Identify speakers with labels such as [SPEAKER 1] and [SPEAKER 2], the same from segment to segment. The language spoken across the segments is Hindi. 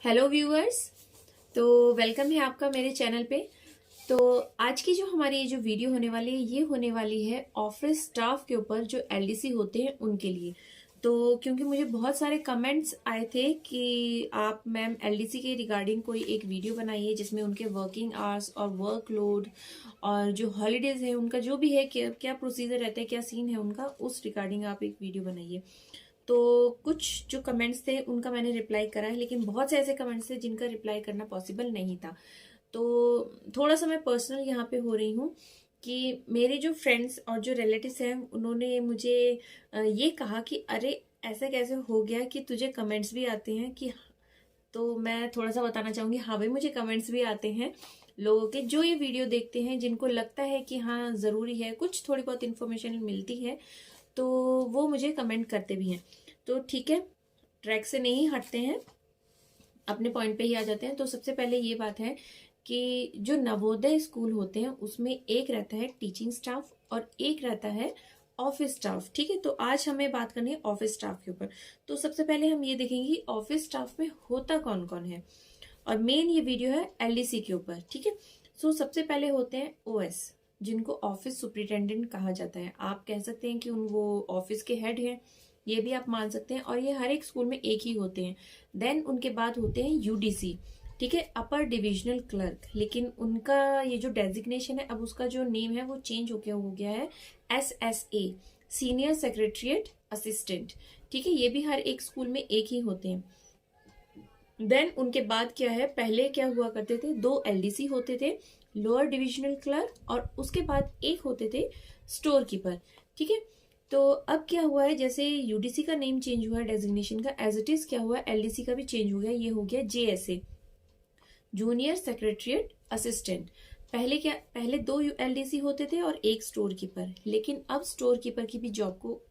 [SPEAKER 1] Hello viewers. तो वेलकम है आपका मेरे चैनल पे। तो आज की जो हमारी ये जो वीडियो होने वाली है ये होने वाली है ऑफिस स्टाफ के ऊपर जो एलडीसी होते हैं उनके लिए। तो क्योंकि मुझे बहुत सारे कमेंट्स आए थे कि आप मैम एलडीसी के रिगार्डिंग कोई एक वीडियो बनाइए जिसमें उनके वर्किंग आवर्स और वर्कलोड और जो हॉलीडेज है उनका जो भी है क्या क्या प्रोसीजर रहता है क्या सीन है उनका उस रिगार्डिंग आप एक वीडियो बनाइए। तो कुछ जो कमेंट्स थे उनका मैंने रिप्लाई करा है, लेकिन बहुत से ऐसे कमेंट्स थे जिनका रिप्लाई करना पॉसिबल नहीं था। तो थोड़ा सा मैं पर्सनल यहाँ पे हो रही हूँ कि मेरे जो फ्रेंड्स और जो रिलेटिव्स हैं उन्होंने मुझे ये कहा कि अरे ऐसा कैसे हो गया कि तुझे कमेंट्स भी आते हैं कि। तो मैं थोड़ा सा बताना चाहूंगी, हाँ भाई मुझे कमेंट्स भी आते हैं लोगों के जो ये वीडियो देखते हैं जिनको लगता है कि हाँ जरूरी है, कुछ थोड़ी बहुत इन्फॉर्मेशन मिलती है तो वो मुझे कमेंट करते भी हैं। तो ठीक है, ट्रैक से नहीं हटते हैं, अपने पॉइंट पे ही आ जाते हैं। तो सबसे पहले ये बात है कि जो नवोदय स्कूल होते हैं उसमें एक रहता है टीचिंग स्टाफ और एक रहता है ऑफिस स्टाफ। ठीक है, तो आज हमें बात करनी है ऑफिस स्टाफ के ऊपर। तो सबसे पहले हम ये देखेंगे ऑफिस स्टाफ में होता कौन कौन है, और मेन ये वीडियो है एलडीसी के ऊपर। ठीक है, सो सबसे पहले होते हैं ओएस जिनको ऑफिस सुपरिटेंडेंट कहा जाता है। आप कह सकते हैं कि उन वो ऑफिस के हेड हैं, ये भी आप मान सकते हैं, और ये हर एक स्कूल में एक ही होते हैं। देन उनके बाद होते हैं यूडीसी, ठीक है, अपर डिविजनल क्लर्क। लेकिन उनका ये जो डेजिग्नेशन है अब उसका जो नेम है वो चेंज हो गया है एसएसए, सीनियर सेक्रेटरीट असिस्टेंट। ठीक है, ये भी हर एक स्कूल में एक ही होते हैं। देन उनके बाद क्या है, पहले क्या हुआ करते थे, दो एलडीसी होते थे, लोअर डिविजनल क्लर्क, और उसके बाद एक होते थे स्टोर कीपर। ठीक है, तो अब क्या हुआ है, जैसे यूडीसी का नेम चेंज हुआ है डेजिग्नेशन का, एज इट इज क्या हुआ है एलडीसी का भी चेंज हो गया, ये हो गया जेएसए, जूनियर सेक्रेटरीट असिस्टेंट। पहले दो एलडीसी होते थे और एक स्टोर कीपर, लेकिन अब स्टोर कीपर की भी जॉब को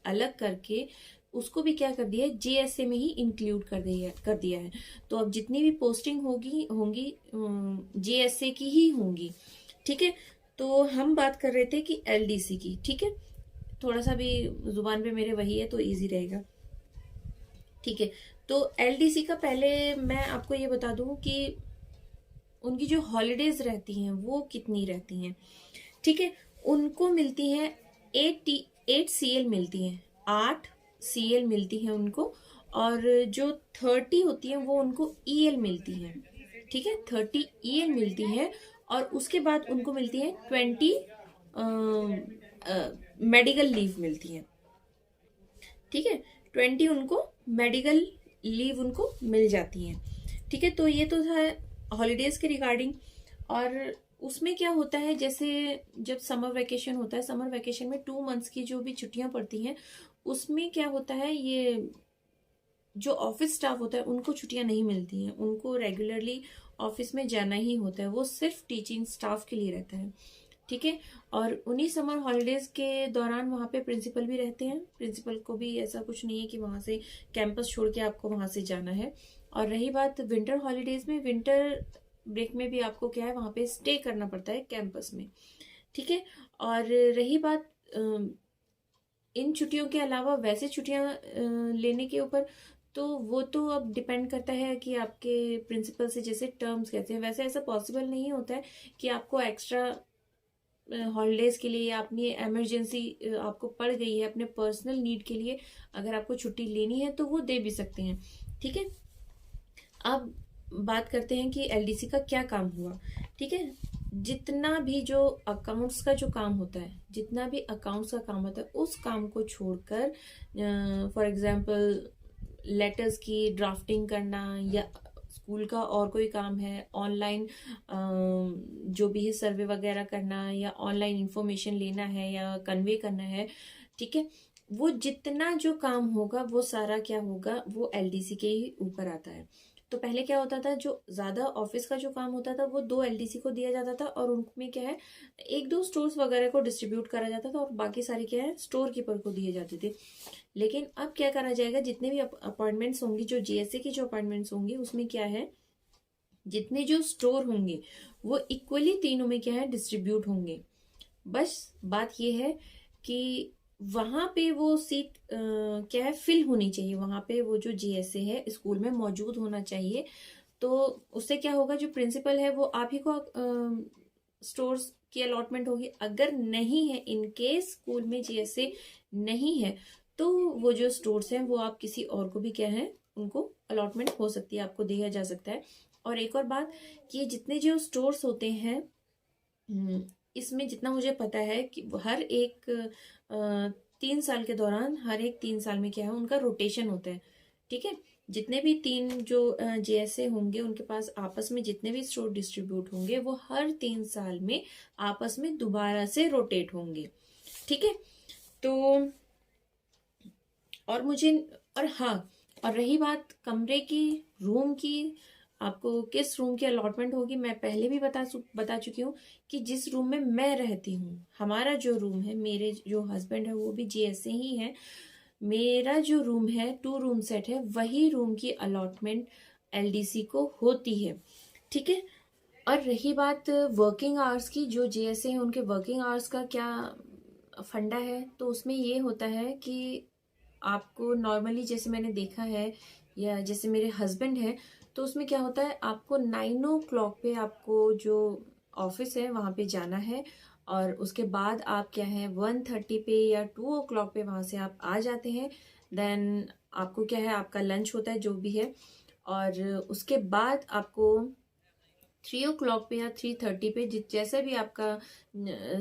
[SPEAKER 1] अलग करके उसको भी क्या कर दिया है, जेएसए में ही इंक्लूड कर दिया है। तो अब जितनी भी पोस्टिंग होगी होंगी जेएसए की ही होंगी। ठीक है, तो हम बात कर रहे थे कि एलडीसी की। ठीक है, थोड़ा सा भी जुबान पे मेरे वही है तो इजी रहेगा। ठीक है, तो एलडीसी का पहले मैं आपको ये बता दूं कि उनकी जो हॉलीडेज रहती हैं वो कितनी रहती हैं। ठीक है, उनको मिलती हैं 8 सीएल मिलती हैं, 8 सीएल मिलती हैं उनको। और जो 30 होती है वो उनको ईएल मिलती है। ठीक है, 30 ईएल मिलती है, और उसके बाद उनको मिलती है 20 मेडिकल लीव मिलती है। ठीक है, 20 उनको मेडिकल लीव उनको मिल जाती है। ठीक है, तो ये तो था हॉलीडेज के रिगार्डिंग। और उसमें क्या होता है, जैसे जब समर वेकेशन होता है, समर वेकेशन में 2 मंथ्स की जो भी छुट्टियां पड़ती हैं उसमें क्या होता है, ये जो ऑफिस स्टाफ होता है उनको छुट्टियां नहीं मिलती हैं, उनको रेगुलरली ऑफिस में जाना ही होता है, वो सिर्फ टीचिंग स्टाफ के लिए रहता है। ठीक है, और उन्हीं समर हॉलीडेज के दौरान वहां पे प्रिंसिपल भी रहते हैं। प्रिंसिपल को भी ऐसा कुछ नहीं है कि वहां से कैंपस छोड़ के आपको वहां से जाना है। और रही बात विंटर हॉलीडेज में, विंटर ब्रेक में भी आपको क्या है वहां पे स्टे करना पड़ता है कैंपस में। ठीक है, और रही बात इन छुट्टियों के अलावा वैसे छुट्टियां लेने के ऊपर, तो वो तो अब डिपेंड करता है कि आपके प्रिंसिपल से जैसे टर्म्स कहते हैं, वैसे ऐसा पॉसिबल नहीं होता है कि आपको एक्स्ट्रा हॉलीडेज के लिए या अपनी इमरजेंसी आपको पड़ गई है अपने पर्सनल नीड के लिए, अगर आपको छुट्टी लेनी है तो वो दे भी सकते हैं। ठीक है, अब बात करते हैं कि एलडीसी का क्या काम हुआ। ठीक है, जितना भी जो अकाउंट्स का जो काम होता है, जितना भी अकाउंट्स का काम होता है उस काम को छोड़कर, फॉर एग्जांपल लेटर्स की ड्राफ्टिंग करना, या स्कूल का और कोई काम है, ऑनलाइन जो भी है सर्वे वगैरह करना, या ऑनलाइन इंफॉर्मेशन लेना है या कन्वे करना है। ठीक है, वो जितना जो काम होगा वो सारा क्या होगा, वो एलडीसी के ही ऊपर आता है। तो पहले क्या होता था, जो ज्यादा ऑफिस का जो काम होता था वो दो एलडीसी को दिया जाता था, और उनमें क्या है एक दो स्टोर्स वगैरह को डिस्ट्रीब्यूट करा जाता था, और बाकी सारे क्या है स्टोर कीपर को दिए जाते थे। लेकिन अब क्या करा जाएगा, जितने भी अपॉइंटमेंट्स होंगी, जो जेएसए की जो अपॉइंटमेंट्स होंगी उसमें क्या है, जितने जो स्टोर होंगे वो इक्वली तीनों में क्या है डिस्ट्रीब्यूट होंगे। बस बात ये है कि वहां पे वो सीट क्या है फिल होनी चाहिए, वहां पे वो जो जीएसए है स्कूल में मौजूद होना चाहिए। तो उससे क्या होगा, जो प्रिंसिपल है वो आप ही को स्टोर्स की अलॉटमेंट होगी। अगर नहीं है, इन केस स्कूल में जीएसए नहीं है, तो वो जो स्टोर्स हैं वो आप किसी और को भी क्या है उनको अलॉटमेंट हो सकती है, आपको दिया जा सकता है। और एक और बात कि जितने जो स्टोर्स होते हैं, इसमें जितना मुझे पता है कि हर एक 3 साल के दौरान, हर एक 3 साल में क्या है उनका रोटेशन होता है। ठीक है, जितने भी 3 जो जेएसए होंगे उनके पास आपस में जितने भी स्टोर डिस्ट्रीब्यूट होंगे वो हर 3 साल में आपस में दोबारा से रोटेट होंगे। ठीक है, तो और मुझे, और हाँ, और रही बात कमरे की, रूम की, आपको किस रूम की अलॉटमेंट होगी, मैं पहले भी बता चुकी हूँ कि जिस रूम में मैं रहती हूँ, हमारा जो रूम है, मेरे जो हस्बैंड है वो भी जीएसए ही है, मेरा जो रूम है 2 रूम सेट है, वही रूम की अलॉटमेंट एलडीसी को होती है। ठीक है, और रही बात वर्किंग आवर्स की, जो जीएसए है उनके वर्किंग आवर्स का क्या फंडा है, तो उसमें ये होता है कि आपको नॉर्मली जैसे मैंने देखा है, या जैसे मेरे हस्बैंड है, तो उसमें क्या होता है, आपको 9 o'clock पे आपको जो ऑफिस है वहां पे जाना है, और उसके बाद आप क्या है 1:30 पे या 2 o'clock पे वहां से आप आ जाते हैं। देन आपको क्या है, आपका लंच होता है जो भी है, और उसके बाद आपको 3 o'clock पे या 3:30 पे जैसा भी आपका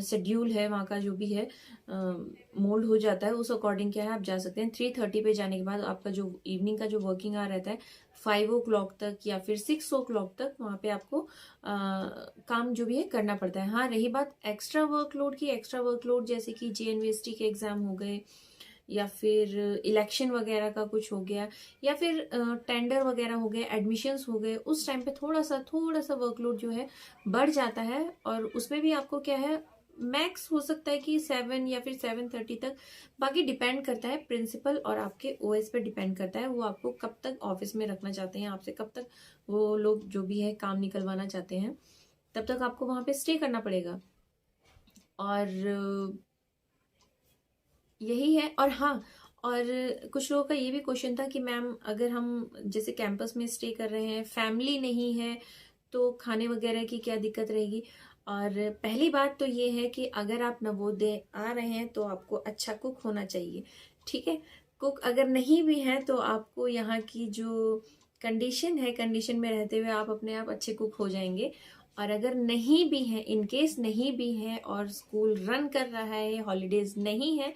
[SPEAKER 1] शेड्यूल है, वहाँ का जो भी है मोल्ड हो जाता है, उस अकॉर्डिंग क्या है आप जा सकते हैं। 3:30 पे जाने के बाद आपका जो इवनिंग का जो वर्किंग आवर रहता है 5 o'clock तक या फिर 6 o'clock तक, वहाँ पे आपको काम जो भी है करना पड़ता है। हाँ, रही बात एक्स्ट्रा वर्कलोड की, एक्स्ट्रा वर्कलोड जैसे कि जेएनवीएसटी के एग्जाम हो गए, या फिर इलेक्शन वगैरह का कुछ हो गया, या फिर टेंडर वगैरह हो गए, एडमिशन्स हो गए, उस टाइम पे थोड़ा सा वर्कलोड जो है बढ़ जाता है। और उसमें भी आपको क्या है, मैक्स हो सकता है कि 7 या फिर 7:30 तक, बाकी डिपेंड करता है प्रिंसिपल और आपके ओएस पे डिपेंड करता है, वो आपको कब तक ऑफिस में रखना चाहते हैं, आपसे कब तक वो लोग जो भी है काम निकलवाना चाहते हैं, तब तक आपको वहां पे स्टे करना पड़ेगा। और यही है। और हाँ, और कुछ लोगों का ये भी क्वेश्चन था कि मैम अगर हम जैसे कैंपस में स्टे कर रहे हैं, फैमिली नहीं है, तो खाने वगैरह की क्या दिक्कत रहेगी। और पहली बात तो ये है कि अगर आप नवोदय आ रहे हैं तो आपको अच्छा कुक होना चाहिए। ठीक है, कुक अगर नहीं भी है तो आपको यहाँ की जो कंडीशन है, कंडीशन में रहते हुए आप अपने आप अच्छे कुक हो जाएंगे। और अगर नहीं भी है, इन केस नहीं भी है और स्कूल रन कर रहा है, हॉलीडेज नहीं है,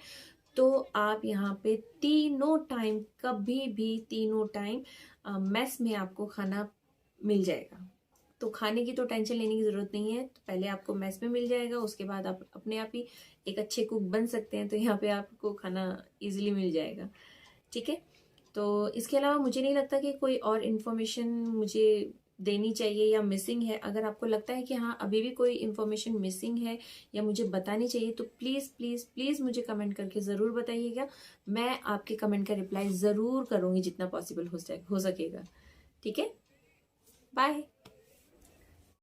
[SPEAKER 1] तो आप यहाँ पे तीनों टाइम, कभी भी तीनों टाइम मेस में आपको खाना मिल जाएगा। तो खाने की तो टेंशन लेने की जरूरत नहीं है, तो पहले आपको मेस में मिल जाएगा, उसके बाद आप अपने आप ही एक अच्छे कुक बन सकते हैं, तो यहाँ पे आपको खाना इजीली मिल जाएगा। ठीक है, तो इसके अलावा मुझे नहीं लगता कि कोई और इन्फॉर्मेशन मुझे देनी चाहिए या मिसिंग है। अगर आपको लगता है कि हाँ अभी भी कोई इन्फॉर्मेशन मिसिंग है या मुझे बतानी चाहिए, तो प्लीज़ प्लीज़ प्लीज़ मुझे कमेंट करके ज़रूर बताइएगा। मैं आपके कमेंट का रिप्लाई ज़रूर करूँगी जितना पॉसिबल हो सकेगा। ठीक है, बाय।